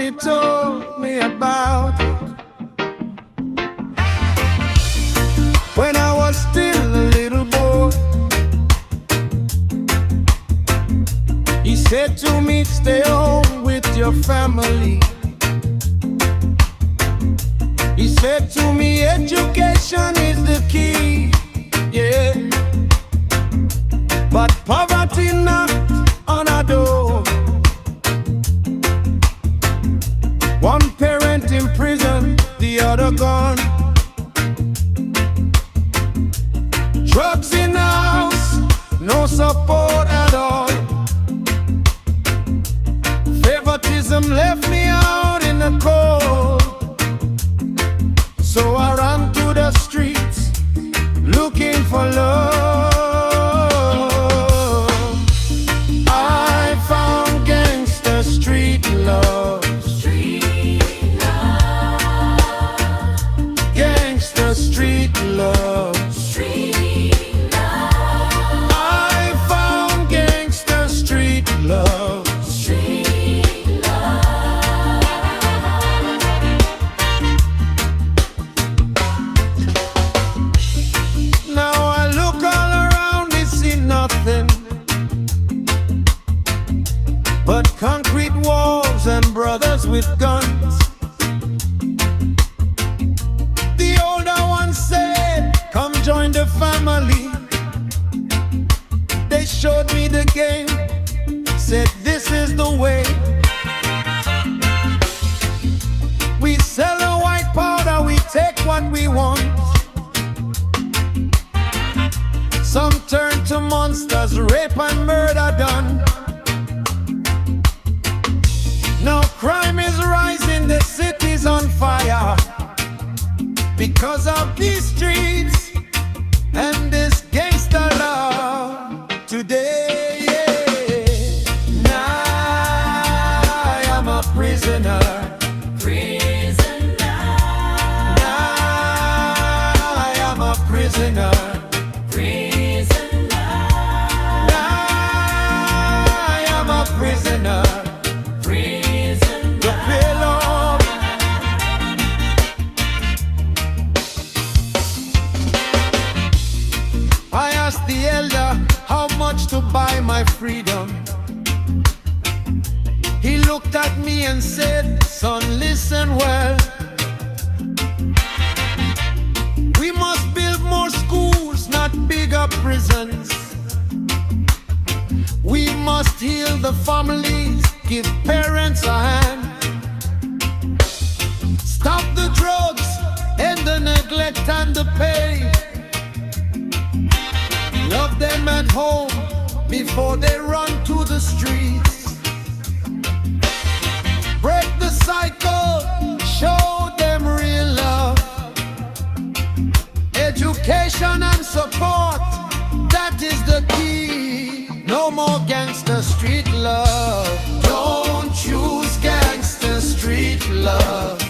somebody told me about it. When I was still a little boy, he said to me, stay home with your family. He said to me, education is the key, yeah. But poverty knocked on our door. One parent in prison, the other gone. Drugs in the house, no support at all. Favoritism left me out in the cold. So I ran to the streets, looking for love. I found gangster street love. Street love. Gangster street love. Street love. I found gangster street love. Street love. Now I look all around me, see nothing but concrete walls and brothers with guns. The older one said, come join the family. They showed me the game, said this is the way. We sell a white powder, we take what we want. Some turn to monsters, rape and murder done. Now crime is rising, the city's on fire because of these streets and this gangster love today. Yeah. Now I am a prisoner. Prisoner. Now I am a prisoner. Prisoner. Now I am a prisoner. The pillow. I asked the elder how much to buy my freedom. He looked at me and said, son, listen well. We must build more schools, not bigger prisons. We must heal the families, give parents a hand. Stop the drugs and the neglect and the pain. Love them at home before they run to the streets. Break the cycle, show them real love. Education and support, that is the key. No more gangster street love. Don't choose gangster street love.